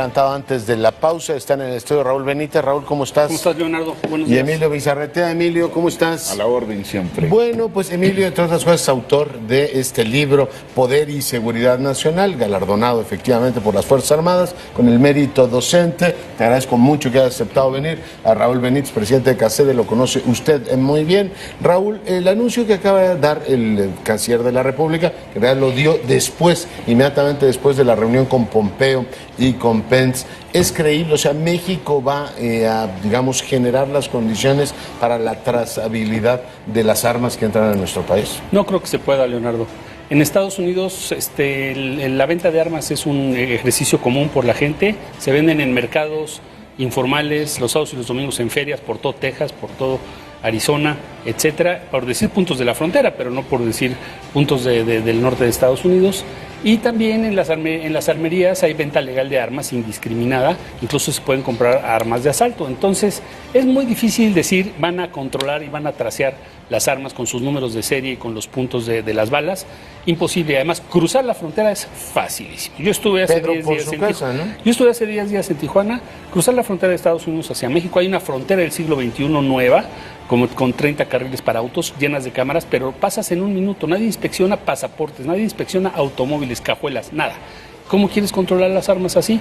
adelantado antes de la pausa, están en el estudio Raúl Benítez. Raúl, ¿cómo estás? ¿Cómo estás, Leonardo? Buenos Y días. Emilio Bizarretea. Emilio, ¿cómo estás? A la orden siempre. Bueno, pues Emilio, entre otras cosas, es autor de este libro, Poder y Seguridad Nacional, galardonado efectivamente por las Fuerzas Armadas, con el mérito docente. Te agradezco mucho que hayas aceptado venir. A Raúl Benítez, presidente de CACEDE, lo conoce usted muy bien. Raúl, el anuncio que acaba de dar el canciller de la República, que en realidad lo dio después, inmediatamente después de la reunión con Pompeo y con Pence, ¿es creíble? O sea, México va a, digamos, generar las condiciones para la trazabilidad de las armas que entran a nuestro país. No creo que se pueda, Leonardo. En Estados Unidos la venta de armas es un ejercicio común por la gente. Se venden en mercados informales, los sábados y los domingos en ferias, por todo Texas, por todo Arizona, etcétera, por decir puntos de la frontera, pero no por decir puntos del norte de Estados Unidos. Y también en las armerías hay venta legal de armas indiscriminada, incluso se pueden comprar armas de asalto. Entonces es muy difícil decir van a controlar y van a tracear las armas con sus números de serie y con los puntos de las balas. Imposible. Además, cruzar la frontera es facilísimo. Yo estuve hace 10 días en Tijuana. ¿No? Yo estuve hace 10 días en Tijuana. Cruzar la frontera de Estados Unidos hacia México. Hay una frontera del siglo XXI nueva, como con 30 carriles para autos llenas de cámaras, pero pasas en un minuto. Nadie inspecciona pasaportes, nadie inspecciona automóviles, cajuelas, nada. ¿Cómo quieres controlar las armas así?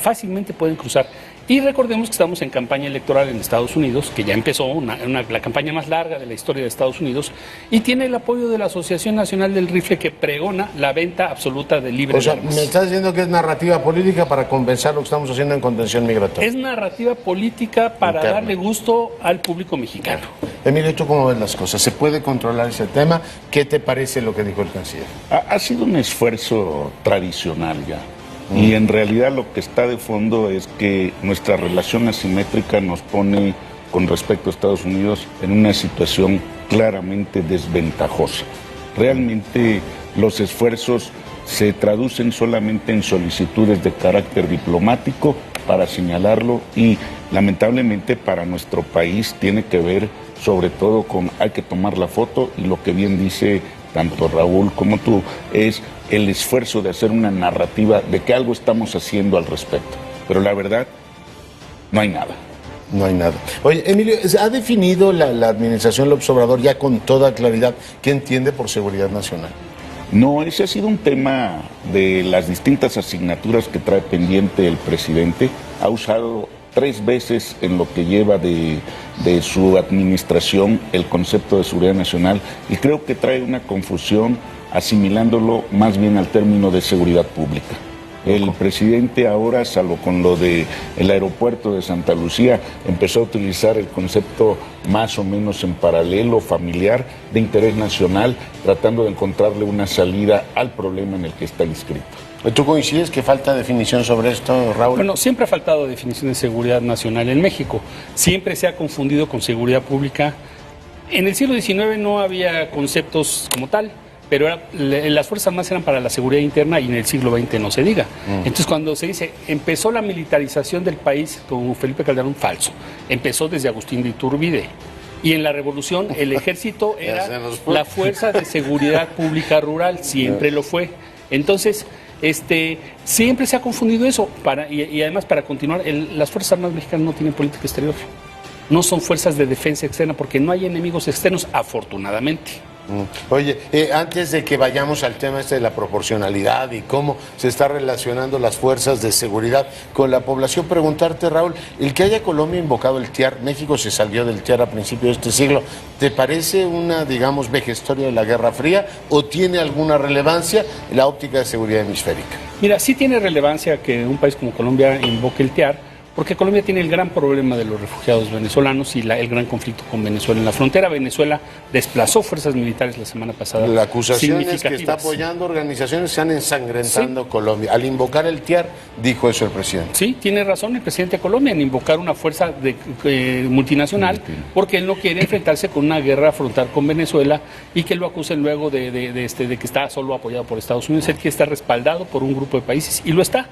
Fácilmente pueden cruzar. Y recordemos que estamos en campaña electoral en Estados Unidos, que ya empezó la campaña más larga de la historia de Estados Unidos, y tiene el apoyo de la Asociación Nacional del Rifle, que pregona la venta absoluta de libre de armas. Me estás diciendo que es narrativa política para compensar lo que estamos haciendo en contención migratoria. Es narrativa política para darle gusto al público mexicano. Emilio, ¿tú cómo ves las cosas? ¿Se puede controlar ese tema? ¿Qué te parece lo que dijo el canciller? Ha sido un esfuerzo tradicional ya. Y en realidad lo que está de fondo es que nuestra relación asimétrica nos pone con respecto a Estados Unidos en una situación claramente desventajosa. Realmente los esfuerzos se traducen solamente en solicitudes de carácter diplomático para señalarlo y lamentablemente para nuestro país tiene que ver sobre todo con hay que tomar la foto y lo que bien dice tanto Raúl como tú es el esfuerzo de hacer una narrativa de que algo estamos haciendo al respecto. Pero la verdad, no hay nada. No hay nada. Oye, Emilio, ¿ha definido la administración López Obrador ya con toda claridad qué entiende por seguridad nacional? No, ese ha sido un tema de las distintas asignaturas que trae pendiente el presidente. Ha usado 3 veces en lo que lleva de su administración el concepto de seguridad nacional y creo que trae una confusión asimilándolo más bien al término de seguridad pública. El presidente ahora, salvo con lo del aeropuerto de Santa Lucía, empezó a utilizar el concepto más o menos en paralelo, familiar, de interés nacional, tratando de encontrarle una salida al problema en el que está inscrito. ¿Tú coincides que falta definición sobre esto, Raúl? Bueno, siempre ha faltado definición de seguridad nacional en México. Siempre se ha confundido con seguridad pública. En el siglo XIX no había conceptos como tal, pero las Fuerzas Armadas eran para la seguridad interna y en el siglo XX no se diga. Entonces, cuando se dice, empezó la militarización del país con Felipe Calderón, falso. Empezó desde Agustín de Iturbide. Y en la Revolución el ejército era la fuerza de seguridad pública rural, siempre lo fue. Entonces, siempre se ha confundido eso. Y además, para continuar, las Fuerzas Armadas mexicanas no tienen política exterior. No son fuerzas de defensa externa porque no hay enemigos externos, afortunadamente. Oye, antes de que vayamos al tema de la proporcionalidad y cómo se está relacionando las fuerzas de seguridad con la población, preguntarte, Raúl, el que haya Colombia invocado el TIAR, México se salió del TIAR a principios de este siglo, ¿te parece una, digamos, vejestoria de la Guerra Fría o tiene alguna relevancia en la óptica de seguridad hemisférica? Mira, sí tiene relevancia que un país como Colombia invoque el TIAR, porque Colombia tiene el gran problema de los refugiados venezolanos y el gran conflicto con Venezuela. En la frontera, Venezuela desplazó fuerzas militares la semana pasada. La acusación es que está apoyando organizaciones que están ensangrentando Colombia. Al invocar el TIAR, dijo eso el presidente. Sí, tiene razón el presidente de Colombia en invocar una fuerza multinacional, porque él no quiere enfrentarse con una guerra frontal con Venezuela y que lo acusen luego de que está solo apoyado por Estados Unidos. Él quiere estar respaldado por un grupo de países y lo está.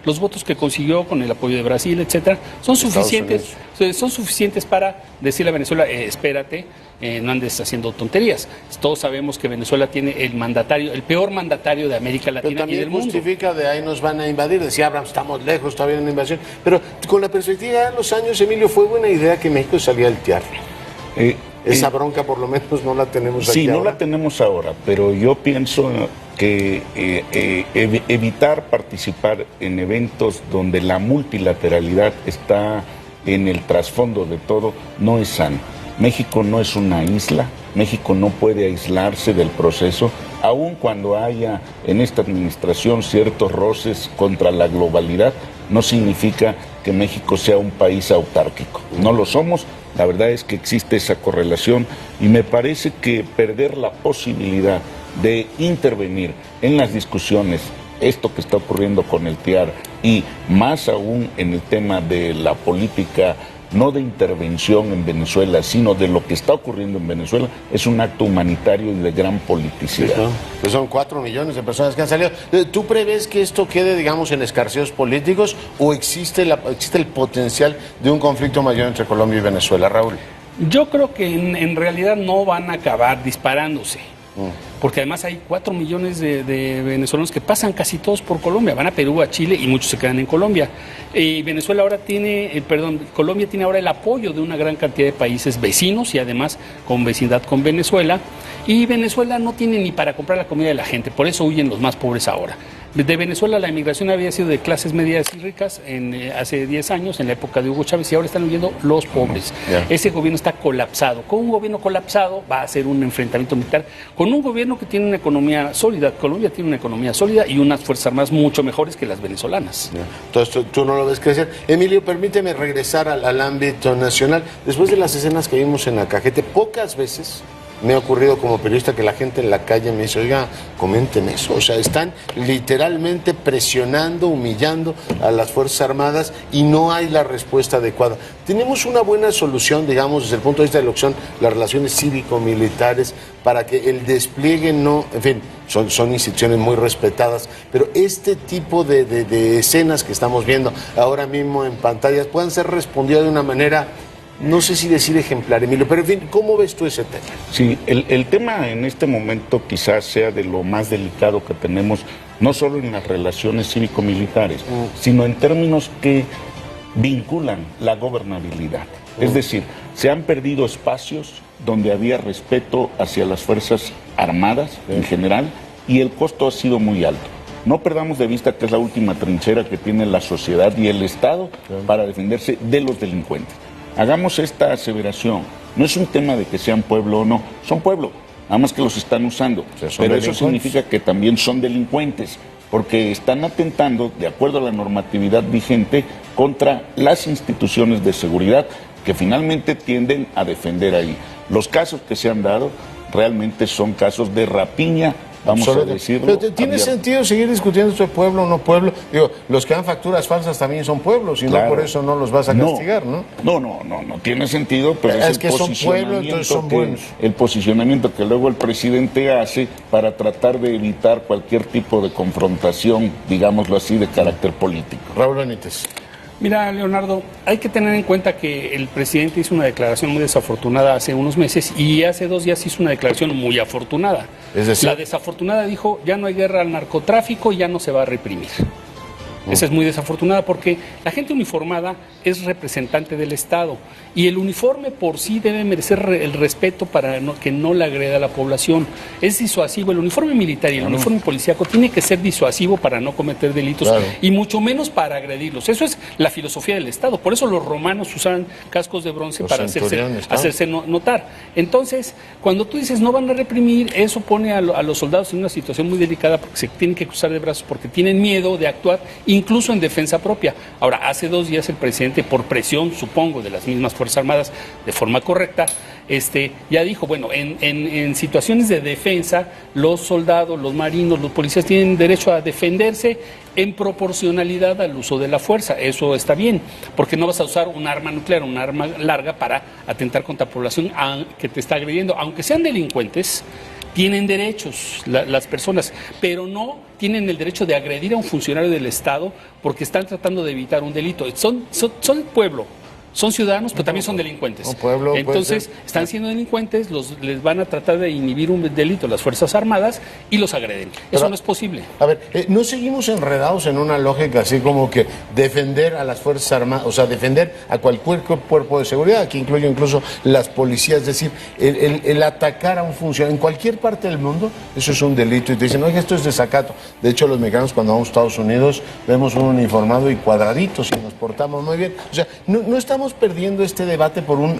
los votos que consiguió con el apoyo de Brasil, etcétera, son suficientes para decirle a Venezuela, espérate, no andes haciendo tonterías. Todos sabemos que Venezuela tiene el peor mandatario de América Latina y del mundo. Justifica de ahí nos van a invadir, decía Abraham, estamos lejos todavía de una invasión, pero con la perspectiva de los años, Emilio, fue buena idea que México saliera del TIAR. Esa bronca por lo menos no la tenemos aquí. Sí, ahora. no la tenemos ahora, pero yo pienso que evitar participar en eventos donde la multilateralidad está en el trasfondo de todo no es sano. México no es una isla, México no puede aislarse del proceso, aun cuando haya en esta administración ciertos roces contra la globalidad, no significa que México sea un país autárquico. No lo somos, la verdad es que existe esa correlación y me parece que perder la posibilidad de intervenir en las discusiones, esto que está ocurriendo con el TIAR y más aún en el tema de la política, no de intervención en Venezuela, sino de lo que está ocurriendo en Venezuela, es un acto humanitario y de gran politicidad. Sí, ¿no? Pues son 4 millones de personas que han salido. ¿Tú prevés que esto quede, digamos, en escarceos políticos o existe el potencial de un conflicto mayor entre Colombia y Venezuela, Raúl? Yo creo que en realidad no van a acabar disparándose. Porque además hay 4 millones de venezolanos que pasan casi todos por Colombia, van a Perú, a Chile y muchos se quedan en Colombia. Venezuela ahora Colombia tiene ahora el apoyo de una gran cantidad de países vecinos y además con vecindad con Venezuela. Y Venezuela no tiene ni para comprar la comida de la gente, por eso huyen los más pobres ahora. De Venezuela la emigración había sido de clases medias y ricas hace 10 años, en la época de Hugo Chávez, y ahora están huyendo los pobres. Ese gobierno está colapsado. Con un gobierno colapsado va a ser un enfrentamiento militar con un gobierno que tiene una economía sólida. Colombia tiene una economía sólida y unas fuerzas armadas mucho mejores que las venezolanas. Entonces tú no lo ves crecer. Emilio, permíteme regresar al ámbito nacional. Después de las escenas que vimos en Acajete, pocas veces me ha ocurrido como periodista que la gente en la calle me dice, oiga, comenten eso. O sea, están literalmente presionando, humillando a las Fuerzas Armadas y no hay la respuesta adecuada. Tenemos una buena solución, digamos, desde el punto de vista de lo que son las relaciones cívico-militares para que el despliegue no, en fin, son instituciones muy respetadas, pero este tipo de escenas que estamos viendo ahora mismo en pantallas puedan ser respondidas de una manera, no sé si decir ejemplar, Emilio, pero en fin, ¿cómo ves tú ese tema? Sí, el tema en este momento quizás sea de lo más delicado que tenemos, no solo en las relaciones cívico-militares, sino en términos que vinculan la gobernabilidad. Es decir, se han perdido espacios donde había respeto hacia las Fuerzas Armadas en general y el costo ha sido muy alto. No perdamos de vista que es la última trinchera que tiene la sociedad y el Estado para defenderse de los delincuentes. Hagamos esta aseveración. No es un tema de que sean pueblo o no, son pueblo, nada más que los están usando. Pero eso significa que también son delincuentes, porque están atentando, de acuerdo a la normatividad vigente, contra las instituciones de seguridad que finalmente tienden a defender ahí. Los casos que se han dado realmente son casos de rapiña, vamos a decirlo. Pero ¿tiene sentido seguir discutiendo esto de pueblo o no pueblo? Digo, los que dan facturas falsas también son pueblos y no por eso no los vas a castigar, ¿no? No tiene sentido, pero es que son pueblos, entonces son buenos. El posicionamiento que luego el presidente hace para tratar de evitar cualquier tipo de confrontación, digámoslo así, de carácter político. Raúl Benítez. Mira, Leonardo, hay que tener en cuenta que el presidente hizo una declaración muy desafortunada hace unos meses y hace 2 días hizo una declaración muy afortunada. Es decir, la desafortunada dijo, ya no hay guerra al narcotráfico y ya no se va a reprimir. Esa es muy desafortunada porque la gente uniformada es representante del Estado y el uniforme por sí debe merecer el respeto para que no le agreda a la población. Es disuasivo, el uniforme militar y el uniforme policíaco tiene que ser disuasivo para no cometer delitos y mucho menos para agredirlos. Eso es la filosofía del Estado. Por eso los romanos usaban cascos de bronce para hacerse notar. Entonces, cuando tú dices no van a reprimir, eso pone a los soldados en una situación muy delicada porque se tienen que cruzar de brazos porque tienen miedo de actuar incluso en defensa propia. Ahora, hace 2 días el presidente, por presión, supongo, de las mismas Fuerzas Armadas, de forma correcta, ya dijo, bueno, en situaciones de defensa, los soldados, los marinos, los policías tienen derecho a defenderse en proporcionalidad al uso de la fuerza. Eso está bien, porque no vas a usar un arma nuclear, un arma larga para atentar contra la población que te está agrediendo. Aunque sean delincuentes, tienen derechos las personas, pero no tienen el derecho de agredir a un funcionario del Estado porque están tratando de evitar un delito. Son pueblo. Son ciudadanos, pero también son delincuentes. Entonces, están siendo delincuentes, les van a tratar de inhibir un delito las Fuerzas Armadas y los agreden. Eso no es posible. A ver, ¿no seguimos enredados en una lógica así como que defender a las Fuerzas Armadas, o sea, defender a cualquier cuerpo de seguridad, que incluye incluso las policías? Es decir, el atacar a un funcionario en cualquier parte del mundo, eso es un delito. Y te dicen, oye, esto es desacato. De hecho, los mexicanos cuando vamos a Estados Unidos vemos un uniformado y cuadraditos y nos portamos muy bien. O sea, no estamos perdiendo este debate por un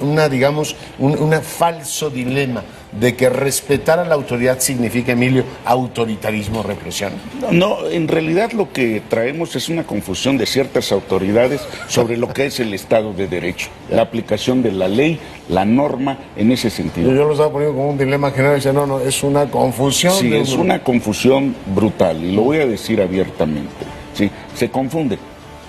falso dilema de que respetar a la autoridad significa, Emilio, autoritarismo, represión. No, en realidad lo que traemos es una confusión de ciertas autoridades sobre lo que es el Estado de Derecho, la aplicación de la ley, la norma, en ese sentido. Yo lo estaba poniendo como un dilema general y dice, no, es una confusión. Sí, es una confusión brutal, y lo voy a decir abiertamente. Sí, se confunde.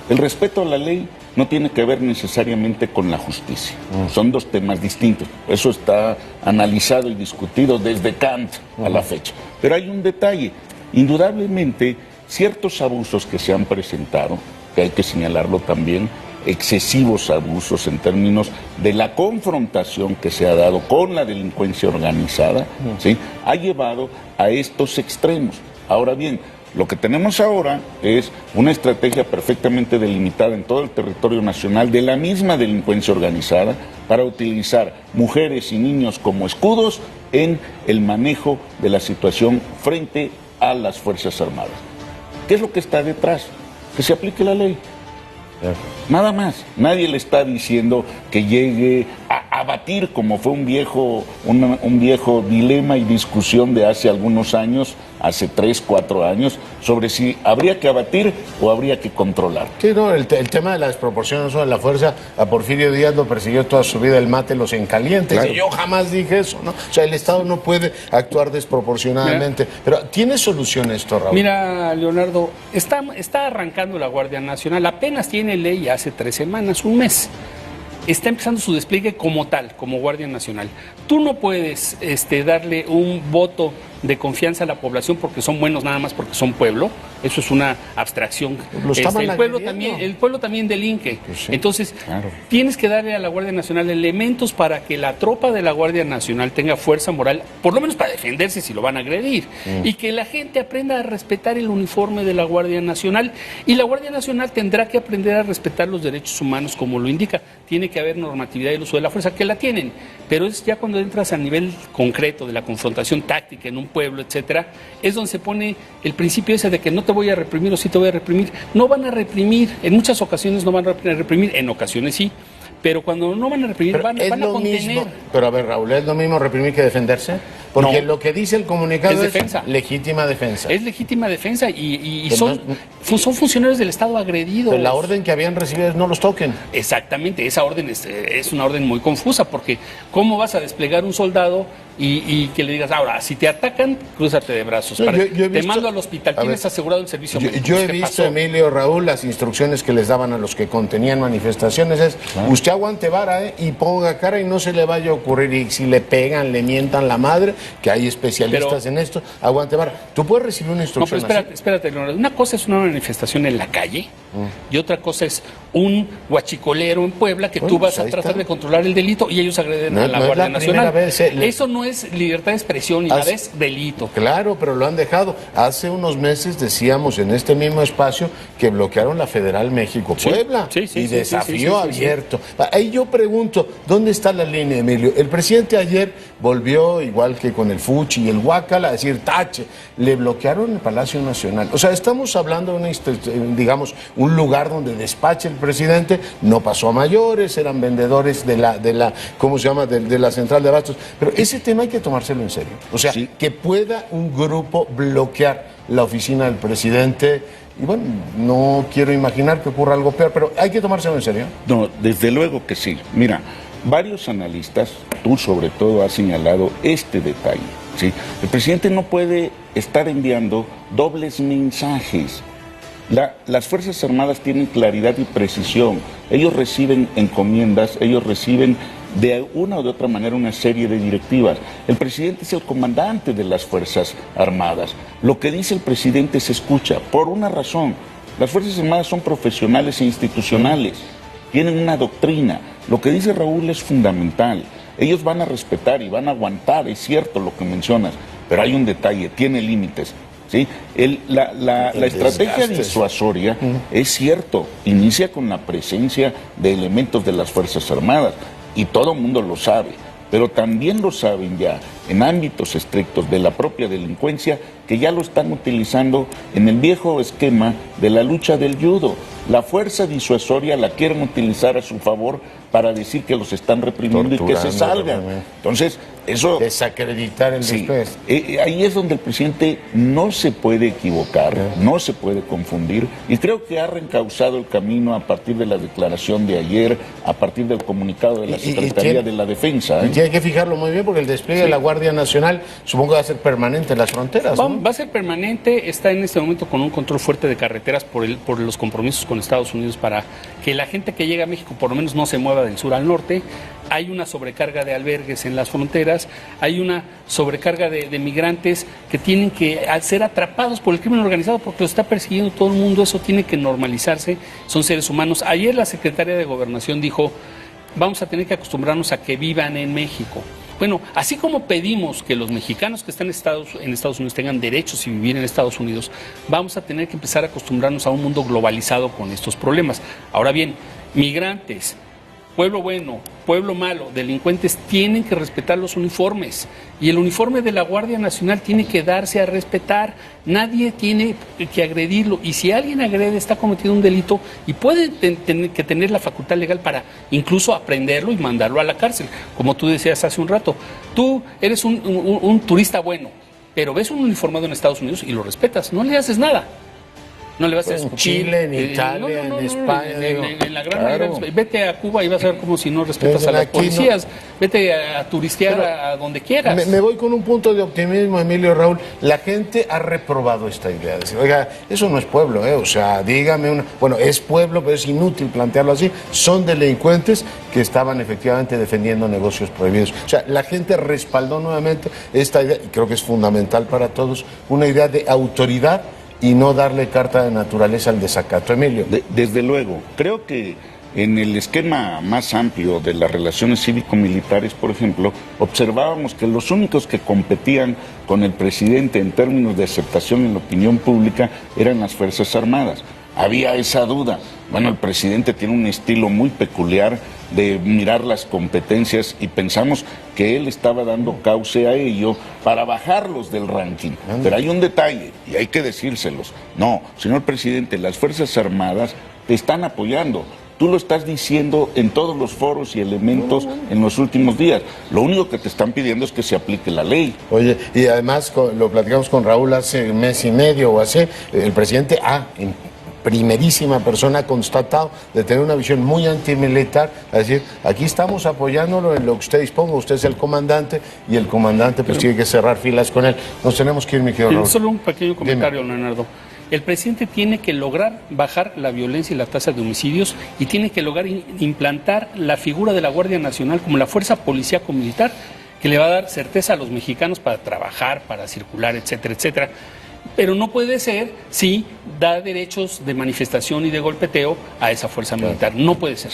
El respeto a la ley no tiene que ver necesariamente con la justicia. Son dos temas distintos. Eso está analizado y discutido desde Kant a la fecha. Pero hay un detalle. Indudablemente, ciertos abusos que se han presentado, que hay que señalarlo también, excesivos abusos en términos de la confrontación que se ha dado con la delincuencia organizada, ¿sí?, ha llevado a estos extremos. Ahora bien, lo que tenemos ahora es una estrategia perfectamente delimitada en todo el territorio nacional de la misma delincuencia organizada para utilizar mujeres y niños como escudos en el manejo de la situación frente a las Fuerzas Armadas. ¿Qué es lo que está detrás? Que se aplique la ley. Nada más. Nadie le está diciendo que llegue a abatir, como fue un viejo dilema y discusión de hace algunos años, hace 3, 4 años, sobre si habría que abatir o habría que controlar. Sí, no, el tema de la desproporción de la fuerza, a Porfirio Díaz lo persiguió toda su vida el mátelos en caliente. Claro. Yo jamás dije eso, ¿no? O sea, el Estado no puede actuar desproporcionadamente. Mira, pero ¿tiene solución esto, Raúl? Mira, Leonardo, está arrancando la Guardia Nacional, apenas tiene ley hace 3 semanas, un mes. Está empezando su despliegue como tal, como Guardia Nacional. Tú no puedes darle un voto de confianza a la población porque son buenos nada más porque son pueblo. Eso es una abstracción. El pueblo también delinque. Pues sí, entonces, claro, tienes que darle a la Guardia Nacional elementos para que la tropa de la Guardia Nacional tenga fuerza moral, por lo menos para defenderse si lo van a agredir. Y que la gente aprenda a respetar el uniforme de la Guardia Nacional. Y la Guardia Nacional tendrá que aprender a respetar los derechos humanos como lo indica. Tiene que haber normatividad del uso de la fuerza, que la tienen. Pero es ya cuando entras a nivel concreto de la confrontación táctica en un pueblo, etcétera, es donde se pone el principio ese de que no te voy a reprimir o sí te voy a reprimir. No van a reprimir, en muchas ocasiones no van a reprimir, en ocasiones sí, pero cuando no van a reprimir van a contener. Mismo, pero a ver, Raúl, ¿es lo mismo reprimir que defenderse? Porque no, lo que dice el comunicado es legítima defensa. Es legítima defensa y son funcionarios del Estado agredidos. Pero la orden que habían recibido es no los toquen. Exactamente, esa orden es una orden muy confusa, porque ¿cómo vas a desplegar un soldado y que le digas, ahora, si te atacan, crúzate de brazos? No, te mando al hospital, tienes asegurado el servicio médico. Yo he visto, Emilio, Raúl, las instrucciones que les daban a los que contenían manifestaciones es, usted aguante vara y ponga cara y no se le vaya a ocurrir, y si le pegan, le mientan la madre, que hay especialistas en esto, aguante vara. Tú puedes recibir una instrucción. No, pero espérate, Leonardo. Una cosa es una manifestación en la calle y otra cosa es un guachicolero en Puebla que tú vas a tratar de controlar el delito y ellos agreden a la Guardia Nacional. Eso no es libertad de expresión, y es delito. Claro, pero lo han dejado. Hace unos meses decíamos en este mismo espacio que bloquearon la Federal México-Puebla y desafío abierto. Ahí yo pregunto, ¿dónde está la línea, Emilio? El presidente ayer volvió, igual que con el Fuchi y el Huácala, a decir tache, le bloquearon el Palacio Nacional. O sea, estamos hablando de un lugar donde despacha el presidente, no pasó a mayores, eran vendedores de la ¿cómo se llama? De la central de abastos. Pero ese tema hay que tomárselo en serio. O sea, que pueda un grupo bloquear la oficina del presidente. Y bueno, no quiero imaginar que ocurra algo peor, pero hay que tomárselo en serio. No, desde luego que sí. Mira, varios analistas, tú sobre todo, has señalado este detalle, ¿sí? El presidente no puede estar enviando dobles mensajes. Las Fuerzas Armadas tienen claridad y precisión. Ellos reciben encomiendas, ellos reciben de una o de otra manera una serie de directivas. El presidente es el comandante de las Fuerzas Armadas. Lo que dice el presidente se escucha, por una razón. Las Fuerzas Armadas son profesionales e institucionales, tienen una doctrina. Lo que dice Raúl es fundamental. Ellos van a respetar y van a aguantar, es cierto lo que mencionas, pero hay un detalle, tiene límites. ¿Sí? La estrategia disuasoria, es cierto, inicia con la presencia de elementos de las Fuerzas Armadas, y todo el mundo lo sabe, pero también lo saben ya en ámbitos estrictos de la propia delincuencia, que ya lo están utilizando en el viejo esquema de la lucha del judo. La fuerza disuasoria la quieren utilizar a su favor para decir que los están reprimiendo y que se salgan. Entonces, eso... desacreditar el después. Ahí es donde el presidente no se puede equivocar, no se puede confundir, y creo que ha reencauzado el camino a partir de la declaración de ayer, a partir del comunicado de la Secretaría de la Defensa. Y hay que fijarlo muy bien, porque el despliegue de la Guardia Nacional supongo que va a ser permanente en las fronteras, ¿no? Va a ser permanente, está en este momento con un control fuerte de carreteras por los compromisos con Estados Unidos para que la gente que llega a México por lo menos no se mueva del sur al norte. Hay una sobrecarga de albergues en las fronteras, hay una sobrecarga de migrantes que tienen que ser atrapados por el crimen organizado porque los está persiguiendo todo el mundo. Eso tiene que normalizarse, son seres humanos. Ayer la secretaria de Gobernación dijo, vamos a tener que acostumbrarnos a que vivan en México. Bueno, así como pedimos que los mexicanos que están en Estados Unidos tengan derechos y vivir en Estados Unidos, vamos a tener que empezar a acostumbrarnos a un mundo globalizado con estos problemas. Ahora bien, migrantes, pueblo bueno, pueblo malo, delincuentes tienen que respetar los uniformes, y el uniforme de la Guardia Nacional tiene que darse a respetar. Nadie tiene que agredirlo, y si alguien agrede está cometiendo un delito y puede tener la facultad legal para incluso aprenderlo y mandarlo a la cárcel. Como tú decías hace un rato, tú eres un turista bueno, pero ves un uniformado en Estados Unidos y lo respetas, no le haces nada. No le vas a escupir. En Chile, en Italia, en España. En la gran mayoría. Vete a Cuba y vas a ver como si no respetas a las policías. Vete a turistear a donde quieras. Me voy con un punto de optimismo, Emilio, Raúl. La gente ha reprobado esta idea. Decir, oiga, eso no es pueblo, O sea, dígame bueno, es pueblo, pero es inútil plantearlo así. Son delincuentes que estaban efectivamente defendiendo negocios prohibidos. O sea, la gente respaldó nuevamente esta idea, y creo que es fundamental para todos, una idea de autoridad y no darle carta de naturaleza al desacato. Emilio. Desde luego, creo que en el esquema más amplio de las relaciones cívico-militares, por ejemplo, observábamos que los únicos que competían con el presidente en términos de aceptación en la opinión pública eran las Fuerzas Armadas. Había esa duda. Bueno, el presidente tiene un estilo muy peculiar de mirar las competencias, y pensamos que él estaba dando cauce a ello para bajarlos del ranking. Pero hay un detalle, y hay que decírselos. No, señor presidente, las Fuerzas Armadas te están apoyando. Tú lo estás diciendo en todos los foros y elementos en los últimos días. Lo único que te están pidiendo es que se aplique la ley. Oye, y además lo platicamos con Raúl hace un mes y medio o así, el presidente en primerísima persona ha constatado de tener una visión muy antimilitar, es decir, aquí estamos apoyándolo en lo que usted disponga, usted es el comandante y el comandante pues tiene que cerrar filas con él. Nos tenemos que ir, mi querido Raúl. Solo un pequeño comentario, Leonardo. El presidente tiene que lograr bajar la violencia y la tasa de homicidios, y tiene que lograr implantar la figura de la Guardia Nacional como la fuerza policíaco-militar que le va a dar certeza a los mexicanos para trabajar, para circular, etcétera, etcétera. Pero no puede ser si da derechos de manifestación y de golpeteo a esa fuerza militar. No puede ser.